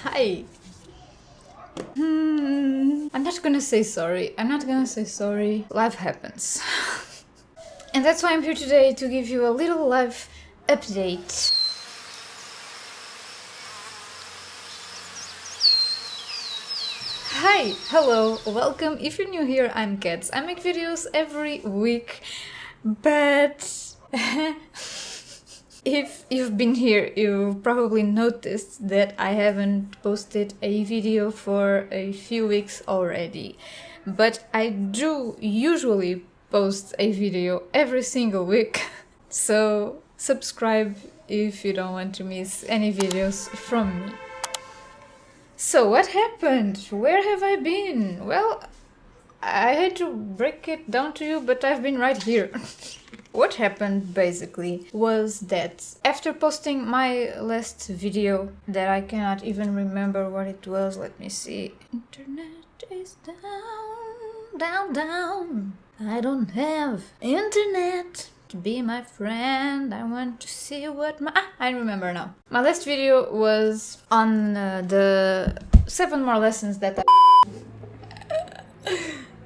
Hi. I'm not gonna say sorry. Life happens. And that's why I'm here today to give you a little life update. Hi, hello, welcome. If you're new here, I'm Catz. I make videos every week, but if you've been here, you've probably noticed that I haven't posted a video for a few weeks already. But I do usually post a video every single week, so subscribe if you don't want to miss any videos from me. So what happened? Where have I been? Well, I had to break it down to you, but I've been right here. What happened basically was that after posting my last video that I cannot even remember what it was, let me see. Internet is down, down, down. I don't have internet to be my friend. I want to see what I remember now. My last video was on the 7 more lessons that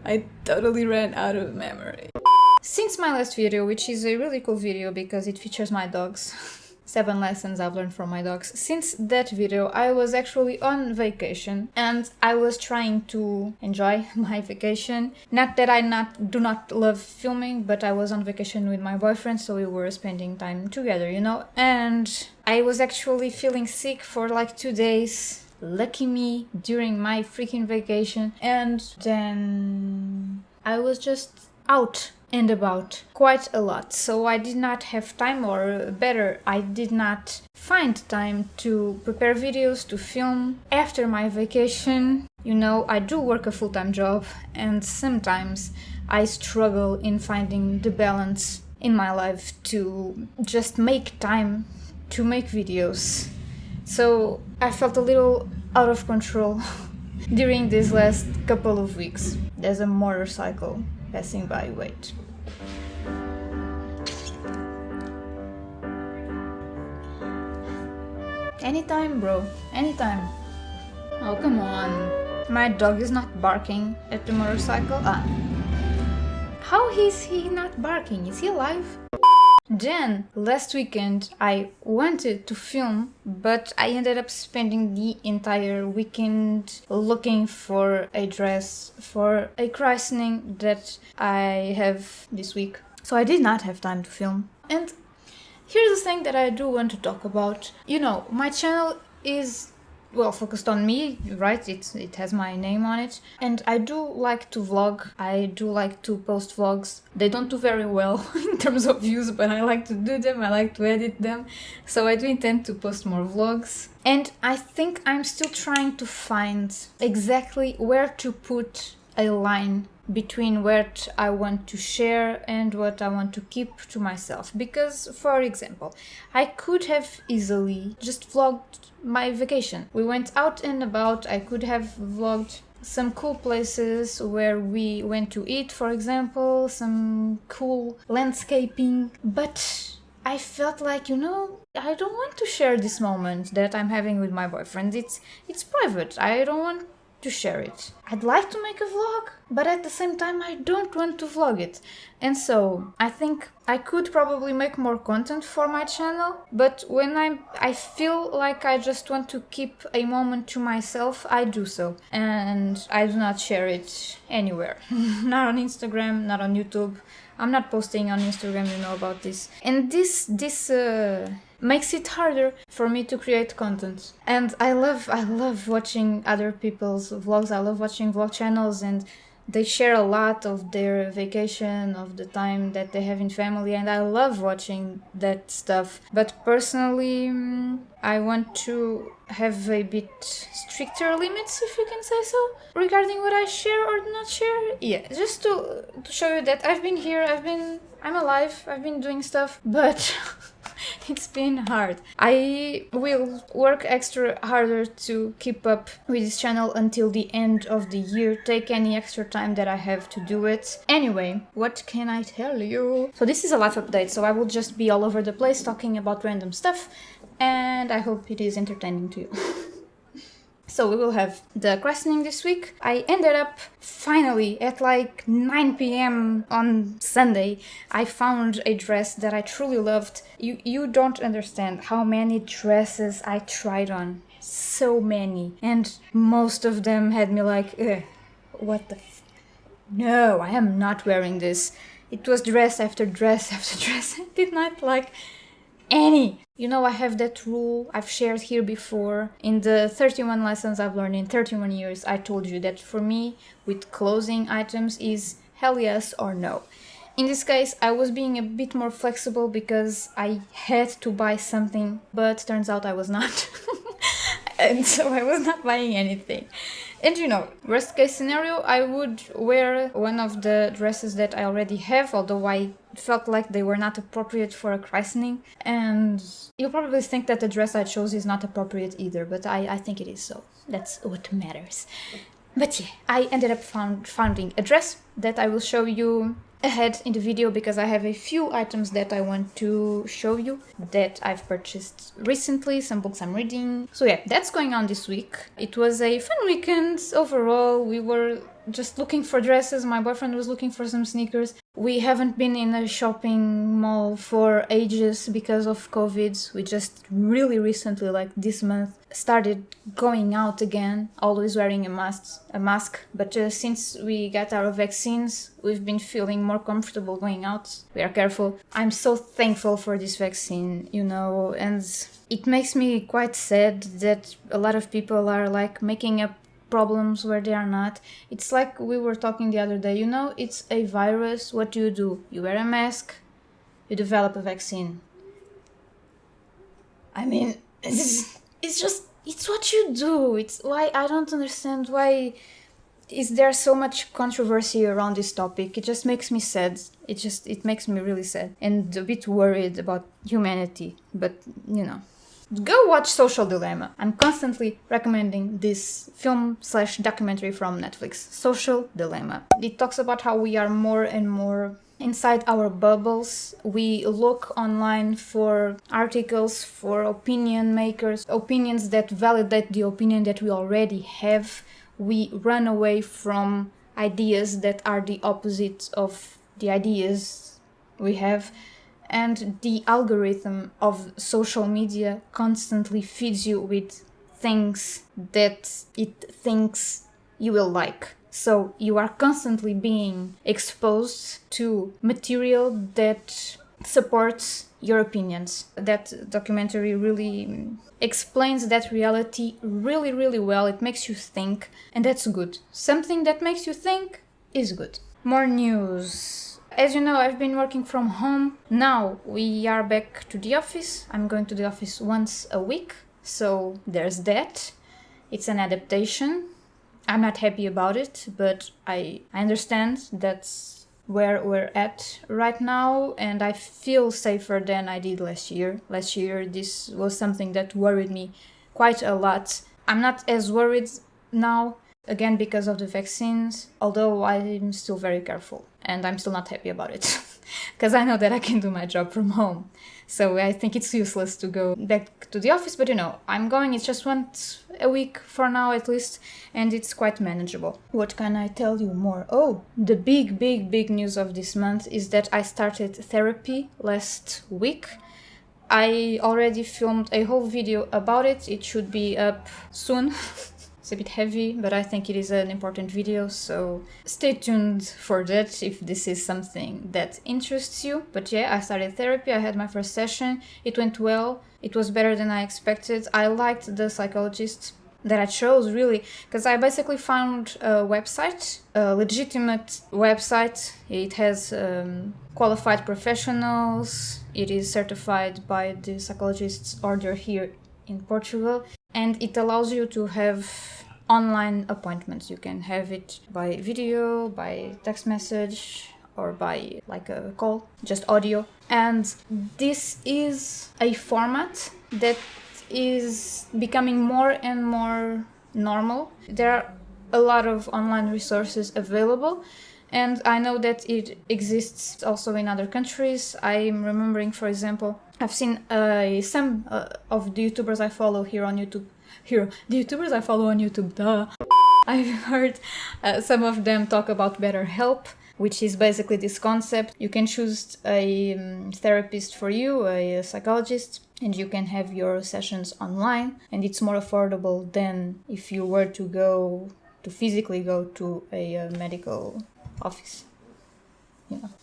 I totally ran out of memory. Since my last video, which is a really cool video because it features my dogs, 7 lessons I've learned from my dogs. Since that video, I was actually on vacation and I was trying to enjoy my vacation. Not that I do not love filming, but I was on vacation with my boyfriend, so we were spending time together, you know? And I was actually feeling sick for like 2 days. Lucky me, during my freaking vacation. And then I was just out and about quite a lot, so I did not have time, or better, I did not find time to prepare videos, to film after my vacation. You know, I do work a full-time job and sometimes I struggle in finding the balance in my life to just make time to make videos. So I felt a little out of control during these last couple of weeks. There's a motorcycle passing by, wait. Anytime, bro, anytime. Oh, come on. My dog is not barking at the motorcycle. How is he not barking? Is he alive? Then, last weekend, I wanted to film, but I ended up spending the entire weekend looking for a dress for a christening that I have this week. So I did not have time to film. And here's the thing that I do want to talk about. You know, my channel is, well, focused on me, right? It has my name on it. And I do like to vlog. I do like to post vlogs. They don't do very well in terms of views, but I like to do them. I like to edit them. So I do intend to post more vlogs. And I think I'm still trying to find exactly where to put a line between what I want to share and what I want to keep to myself. Because, for example, I could have easily just vlogged my vacation. We went out and about. I could have vlogged some cool places where we went to eat, for example, some cool landscaping. But I felt like, you know, I don't want to share this moment that I'm having with my boyfriend. It's private. I don't want to share it. I'd like to make a vlog, but at the same time I don't want to vlog it. And so I think I could probably make more content for my channel, but when I feel like I just want to keep a moment to myself, I do so. And I do not share it anywhere. Not on Instagram, not on YouTube. I'm not posting on Instagram, you know about this. And this makes it harder for me to create content. And I love watching other people's vlogs. I love watching vlog channels, and they share a lot of their vacation, of the time that they have in family, and I love watching that stuff. But personally, I want to have a bit stricter limits, if you can say so, regarding what I share or do not share. Yeah, just to show you that I've been here, I'm alive, I've been doing stuff, but it's been hard. I will work extra harder to keep up with this channel until the end of the year, take any extra time that I have to do it. Anyway, what can I tell you? So this is a life update, so I will just be all over the place talking about random stuff, and I hope it is entertaining to you. So we will have the christening this week. I ended up finally at like 9 p.m. on Sunday. I found a dress that I truly loved. You don't understand how many dresses I tried on. So many. And most of them had me like, what the no, I am not wearing this. It was dress after dress after dress. I did not like any. You know, I have that rule I've shared here before. In the 31 lessons I've learned in 31 years, I told you that for me, with clothing items is hell yes or no. In this case, I was being a bit more flexible because I had to buy something, but turns out I was not. And so I was not buying anything. And you know, worst case scenario, I would wear one of the dresses that I already have, although I felt like they were not appropriate for a christening. And you'll probably think that the dress I chose is not appropriate either, but I think it is, so that's what matters. But yeah, I ended up finding a dress that I will show you ahead in the video because I have a few items that I want to show you that I've purchased recently, some books I'm reading. So yeah, that's going on this week. It was a fun weekend overall. We were just looking for dresses. My boyfriend was looking for some sneakers. We haven't been in a shopping mall for ages because of COVID. We just really recently, like this month, started going out again, always wearing a mask. But since we got our vaccines, we've been feeling more comfortable going out. We are careful. I'm so thankful for this vaccine, you know, and it makes me quite sad that a lot of people are like making up problems where they are not. It's like we were talking the other day, you know, it's a virus. What do? You wear a mask, you develop a vaccine. I mean, it's what you do. It's why I don't understand why is there so much controversy around this topic. It just makes me sad. It makes me really sad and a bit worried about humanity. But you know, go watch Social Dilemma. I'm constantly recommending this film/documentary from Netflix, Social Dilemma. It talks about how we are more and more inside our bubbles. We look online for articles, for opinion makers, opinions that validate the opinion that we already have. We run away from ideas that are the opposite of the ideas we have. And the algorithm of social media constantly feeds you with things that it thinks you will like. So you are constantly being exposed to material that supports your opinions. That documentary really explains that reality really, really well. It makes you think, and that's good. Something that makes you think is good. More news. As you know, I've been working from home. Now we are back to the office. I'm going to the office once a week. So there's that. It's an adaptation. I'm not happy about it, but I understand that's where we're at right now, and I feel safer than I did last year. Last year, this was something that worried me quite a lot. I'm not as worried now, again, because of the vaccines, although I'm still very careful, and I'm still not happy about it, because I know that I can do my job from home. So I think it's useless to go back to the office, but you know, I'm going, it's just once a week for now at least, and it's quite manageable. What can I tell you more? Oh, the big news of this month is that I started therapy last week. I already filmed a whole video about it. It should be up soon. It's a bit heavy, but I think it is an important video, so stay tuned for that if this is something that interests you. But yeah, I started therapy. I had my first session. It went well. It was better than I expected. I liked the psychologist that I chose, really, because I basically found a website, a legitimate website. It has qualified professionals. It is certified by the psychologist's order here in Portugal, and it allows you to have online appointments. You can have it by video, by text message, or by like a call, just audio. And this is a format that is becoming more and more normal. There are a lot of online resources available, and I know that it exists also in other countries. I'm remembering, for example, I've seen some of the YouTubers I follow here on YouTube. The YouTubers I follow on YouTube, duh. I've heard some of them talk about BetterHelp, which is basically this concept. You can choose a therapist for you, a psychologist, and you can have your sessions online. And it's more affordable than if you were to physically go to a medical office.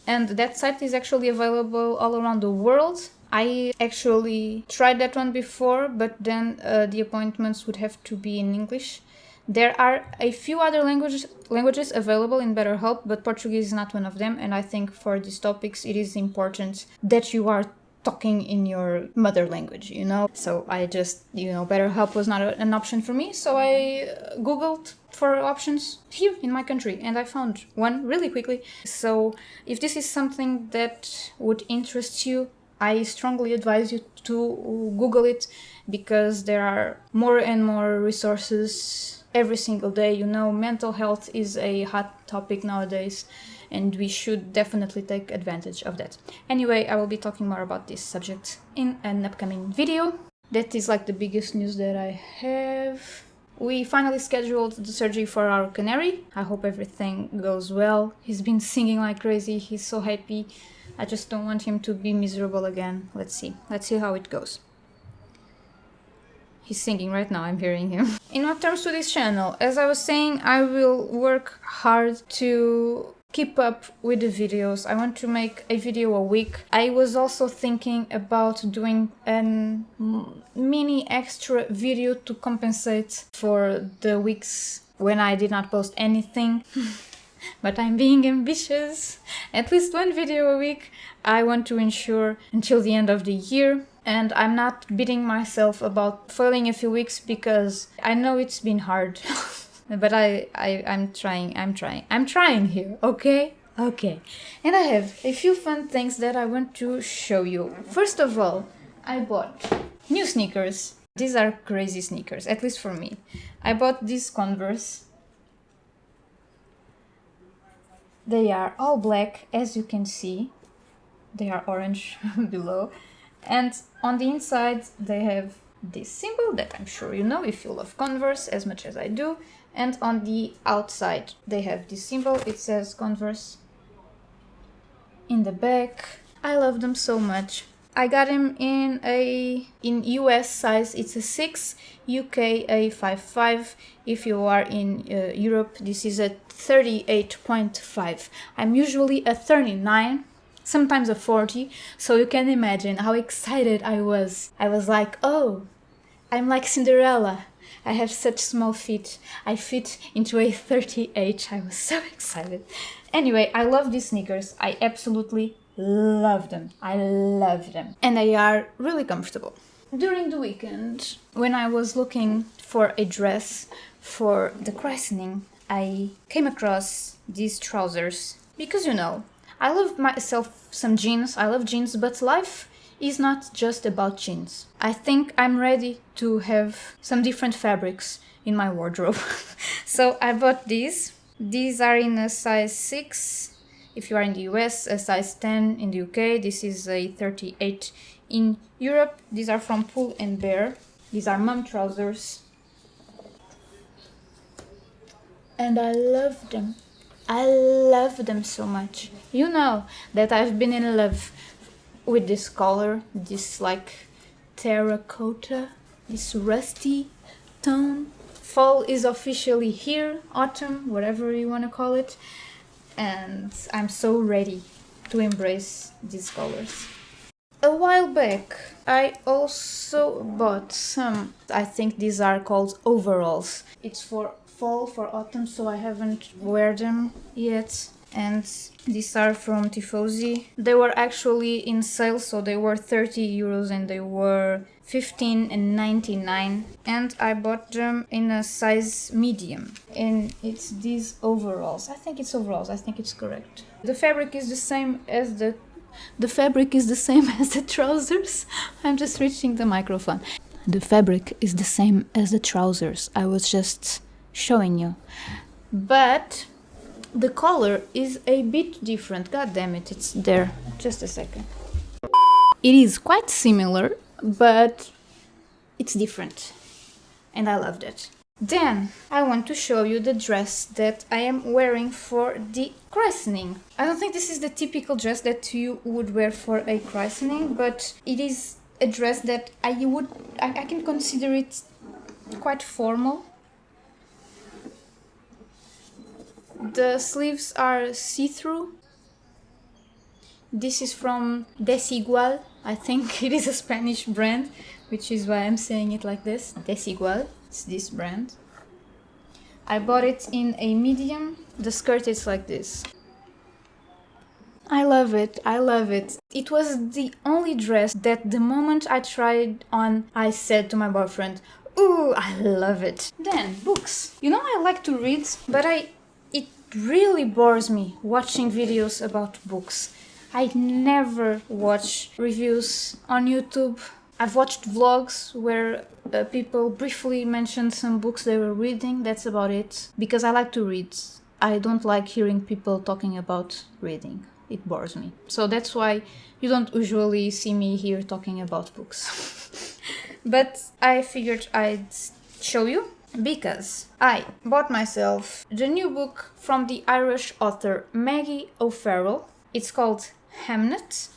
And that site is actually available all around the world. I actually tried that one before, but then the appointments would have to be in English. There are a few other languages available in BetterHelp, but Portuguese is not one of them, and I think for these topics it is important that you are talking in your mother language, So I just, BetterHelp was not an option for me, so I Googled for options here in my country, and I found one really quickly. So if this is something that would interest you, I strongly advise you to Google it, because there are more and more resources every single day. Mental health is a hot topic nowadays, and we should definitely take advantage of that. Anyway, I will be talking more about this subject in an upcoming video. That is like the biggest news that I have. We finally scheduled the surgery for our canary. I hope everything goes well. He's been singing like crazy. He's so happy. I just don't want him to be miserable again. Let's see how it goes. He's singing right now, I'm hearing him. In what terms to this channel, as I was saying, I will work hard to keep up with the videos. I want to make a video a week. I was also thinking about doing a mini extra video to compensate for the weeks when I did not post anything. But I'm being ambitious. At least one video a week I want to ensure until the end of the year. And I'm not beating myself about failing a few weeks, because I know it's been hard. But I'm trying here, okay? Okay. And I have a few fun things that I want to show you. First of all, I bought new sneakers. These are crazy sneakers, at least for me. I bought these Converse. They are all black, as you can see. They are orange below. And on the inside, they have this symbol that I'm sure you know if you love Converse as much as I do. And on the outside, they have this symbol. It says Converse in the back. I love them so much. I got them in US size, it's a 6, UK a 5.5. If you are in Europe, this is a 38.5. I'm usually a 39, sometimes a 40, so you can imagine how excited I was. I was like, oh, I'm like Cinderella. I have such small feet. I fit into a 38. I was so excited. Anyway, I love these sneakers. I absolutely love them. I love them. And they are really comfortable. During the weekend, when I was looking for a dress for the christening, I came across these trousers. Because I love myself some jeans. I love jeans, but life is not just about jeans. I think I'm ready to have some different fabrics in my wardrobe. So I bought these. These are in a size 6 if you are in the US, a size 10 in the UK. This is a 38 in Europe. These are from Pull & Bear. These are mom trousers. And I love them. I love them so much. You know that I've been in love with this color, this like terracotta, this rusty tone. Fall is officially here, autumn, whatever you want to call it, and I'm so ready to embrace these colors. A while back, I also bought some, I think these are called overalls. It's for fall, for autumn, so I haven't wear them yet. And these are from Tiffosi. They were actually in sale, so they were 30 euros and they were 15.99. And I bought them in a size medium. And it's these overalls. I think it's overalls. I think it's correct. The fabric is the same as the trousers. I'm just reaching the microphone. The fabric is the same as the trousers. I was just showing you. But the color is a bit different. God damn it, it's there. Just a second. It is quite similar, but it's different. And I loved it. Then I want to show you the dress that I am wearing for the christening. I don't think this is the typical dress that you would wear for a christening, but it is a dress that I can consider it quite formal. The sleeves are see-through. This is from Desigual. I think it is a Spanish brand, which is why I'm saying it like this. Desigual. It's this brand. I bought it in a medium. The skirt is like this. I love it. I love it. It was the only dress that the moment I tried on, I said to my boyfriend, "Ooh, I love it." Then, books. You know, I like to read, but it really bores me watching videos about books. I never watch reviews on YouTube. I've watched vlogs where people briefly mentioned some books they were reading. That's about it. Because I like to read. I don't like hearing people talking about reading. It bores me. So that's why you don't usually see me here talking about books. But I figured I'd show you because I bought myself the new book from the Irish author Maggie O'Farrell. It's called Hamnet.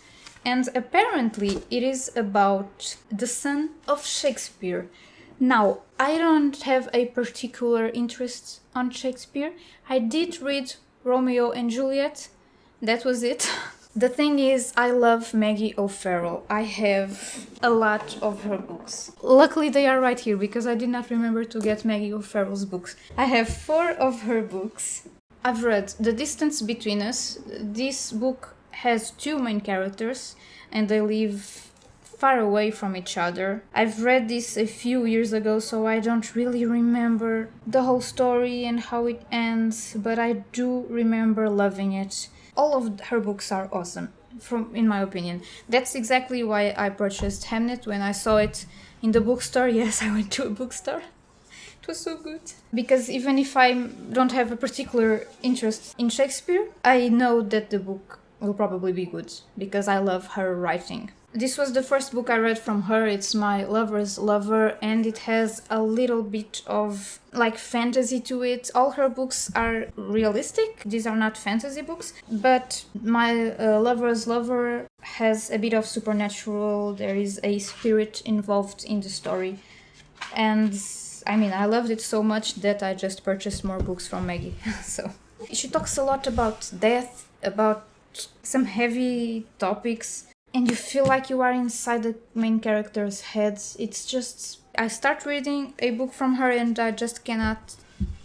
And apparently it is about the son of Shakespeare. Now, I don't have a particular interest on Shakespeare. I did read Romeo and Juliet. That was it. The thing is, I love Maggie O'Farrell. I have a lot of her books. Luckily, they are right here because I did not remember to get Maggie O'Farrell's books. I have 4 of her books. I've read The Distance Between Us. This book has 2 main characters and they live far away from each other. I've read this a few years ago, so I don't really remember the whole story and how it ends, but I do remember loving it. All of her books are awesome, in my opinion. That's exactly why I purchased Hamnet when I saw it in the bookstore. Yes, I went to a bookstore. It was so good. Because even if I don't have a particular interest in Shakespeare, I know that the book will probably be good because I love her writing. This was the first book I read from her. It's my lover's lover and it has a little bit of like fantasy to it. All her books are realistic. These are not fantasy books, but my lover's lover has a bit of supernatural. There is a spirit involved in the story. And I mean, I loved it so much that I just purchased more books from Maggie. So she talks a lot about death, about some heavy topics, and you feel like you are inside the main character's head. It's just, I start reading a book from her and I just cannot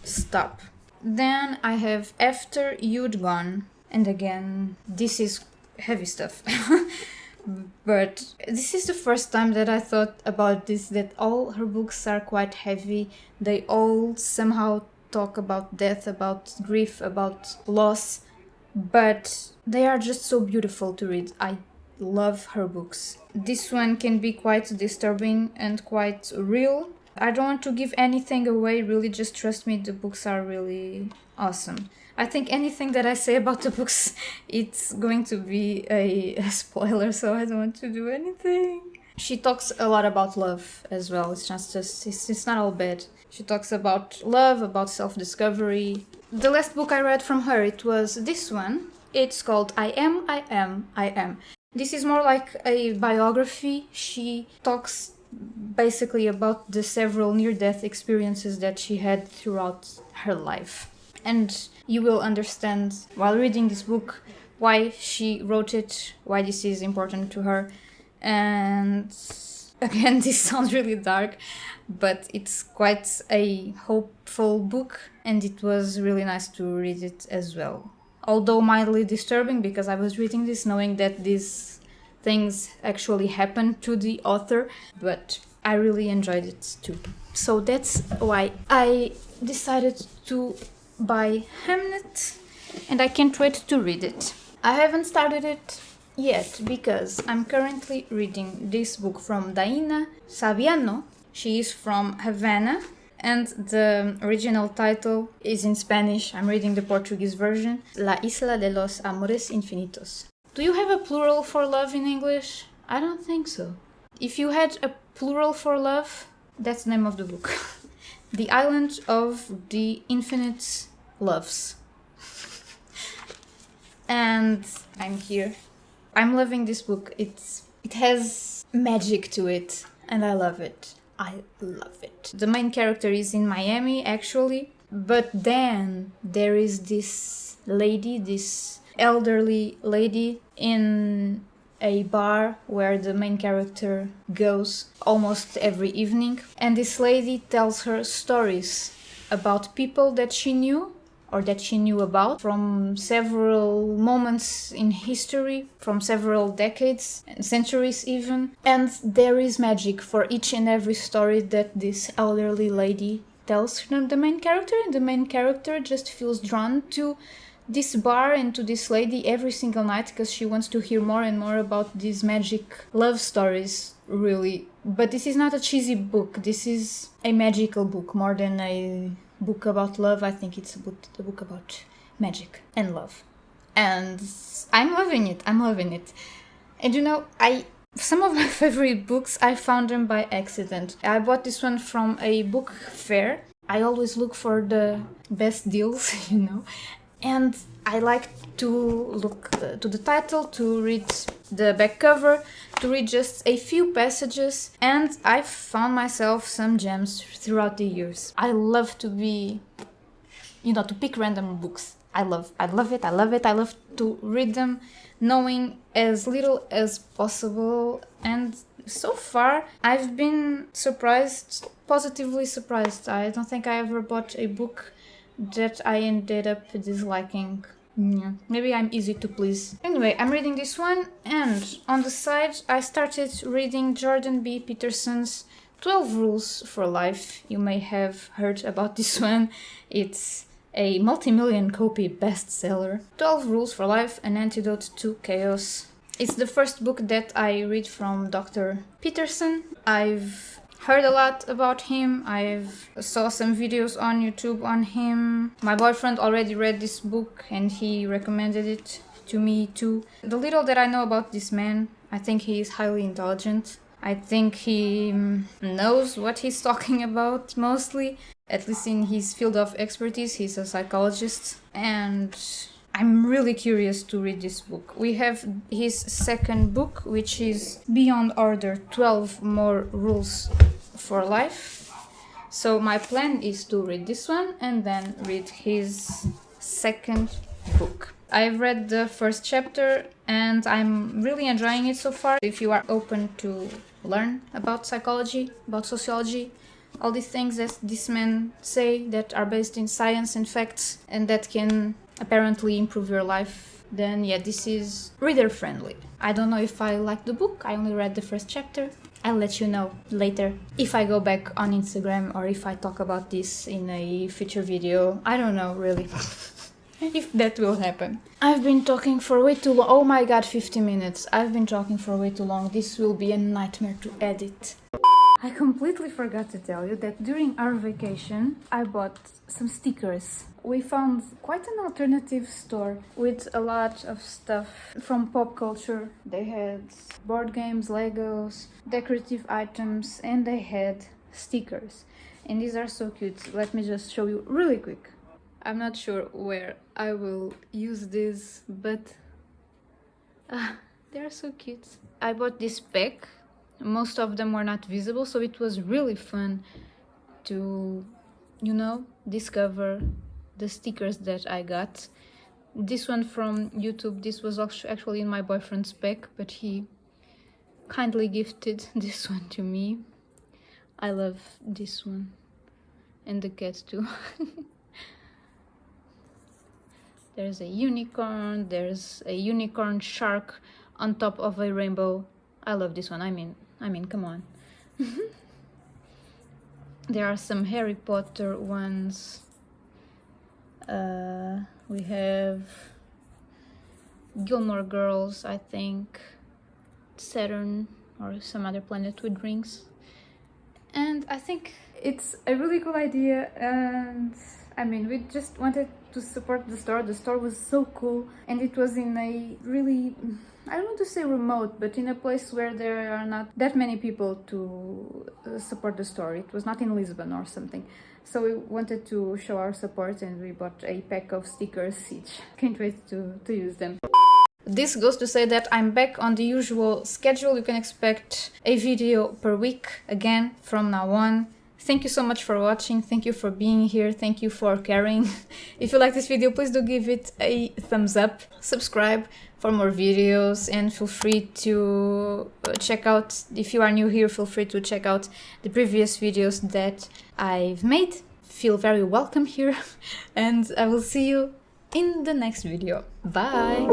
stop. Then I have After You'd Gone, and again, this is heavy stuff. But this is the first time that I thought about this, that all her books are quite heavy. They all somehow talk about death, about grief, about loss, but they are just so beautiful to read. I love her books. This one can be quite disturbing and quite real. I don't want to give anything away, really, just trust me, the books are really awesome. I think anything that I say about the books, it's going to be a spoiler, so I don't want to do anything. She talks a lot about love as well. It's not all bad. She talks about love, about self-discovery. The last book I read from her, it was this one. It's called I Am. This is more like a biography. She talks basically about the several near-death experiences that she had throughout her life. And you will understand while reading this book why she wrote it, why this is important to her. And again, this sounds really dark, but it's quite a hopeful book and it was really nice to read it as well. Although mildly disturbing, because I was reading this knowing that these things actually happened to the author, but I really enjoyed it too. So that's why I decided to buy Hamnet, and I can't wait to read it. I haven't started it yet because I'm currently reading this book from Daina Saviano. She is from Havana, and the original title is in Spanish. I'm reading the Portuguese version. La Isla de los Amores Infinitos. Do you have a plural for love in English? I don't think so. If you had a plural for love, that's the name of the book. The Island of the Infinite Loves. And I'm here. I'm loving this book. It has magic to it, and I love it. I love it. The main character is in Miami, actually, but then there is this lady, this elderly lady in a bar where the main character goes almost every evening, and this lady tells her stories about people that she knew or that she knew about from several moments in history, from several decades and centuries even. And there is magic for each and every story that this elderly lady tells the main character, and the main character just feels drawn to this bar and to this lady every single night because she wants to hear more and more about these magic love stories, really. But this is not a cheesy book. This is a magical book more than a book about love. I think it's a book about magic and love. And I'm loving it. I'm loving it. And you know, some of my favorite books, I found them by accident. I bought this one from a book fair. I always look for the best deals, you know. And I like to look to the title, to read the back cover, to read just a few passages, and I've found myself some gems throughout the years. I love to be, to pick random books. I love it. I love to read them, knowing as little as possible. And so far, I've been positively surprised. I don't think I ever bought a book that I ended up disliking. Yeah, maybe I'm easy to please. Anyway, I'm reading this one, and on the side I started reading Jordan B. Peterson's 12 Rules for Life. You may have heard about this one. It's a multi-million copy bestseller. 12 Rules for Life, An Antidote to Chaos. It's the first book that I read from Dr. Peterson. I've heard a lot about him. I've saw some videos on YouTube on him. My boyfriend already read this book and he recommended it to me too. The little that I know about this man, I think he is highly intelligent. I think he knows what he's talking about mostly, at least in his field of expertise. He's a psychologist, and I'm really curious to read this book. We have his second book, which is Beyond Order, 12 More Rules for Life. So my plan is to read this one and then read his second book. I've read the first chapter and I'm really enjoying it so far. If you are open to learn about psychology, about sociology, all these things that these men say that are based in science and facts and that can apparently improve your life, then yeah, this is reader friendly. I don't know if I like the book. I only read the first chapter. I'll let you know later if I go back on Instagram or if I talk about this in a future video. I don't know really if that will happen. I've been talking for way too long. Oh my god, 50 minutes. I've been talking for way too long. This will be a nightmare to edit. I completely forgot to tell you that during our vacation I bought some stickers. We found quite an alternative store with a lot of stuff from pop culture. They had board games, Legos, decorative items, and they had stickers. And these are so cute. Let me just show you really quick. I'm not sure where I will use this, but they're so cute. I bought this pack. Most of them were not visible, so it was really fun to, discover the stickers that I got. This one from YouTube, this was actually in my boyfriend's pack, but he kindly gifted this one to me. I love this one. And the cat too. There's a unicorn, there's a unicorn shark on top of a rainbow. I love this one. I mean, come on. There are some Harry Potter ones. We have Gilmore Girls, I think, Saturn or some other planet with rings. And I think it's a really cool idea, and I mean, we just wanted to support the store. The store was so cool, and it was in a really, I don't want to say remote, but in a place where there are not that many people to support the store. It was not in Lisbon or something. So we wanted to show our support, and we bought a pack of stickers each. Can't wait to use them. This goes to say that I'm back on the usual schedule. You can expect a video per week again from now on. Thank you so much for watching. Thank you for being here. Thank you for caring. If you like this video, please do give it a thumbs up. Subscribe for more videos, and feel free to check out, if you are new here, feel free to check out the previous videos that I've made. Feel very welcome here, and I will see you in the next video. Bye!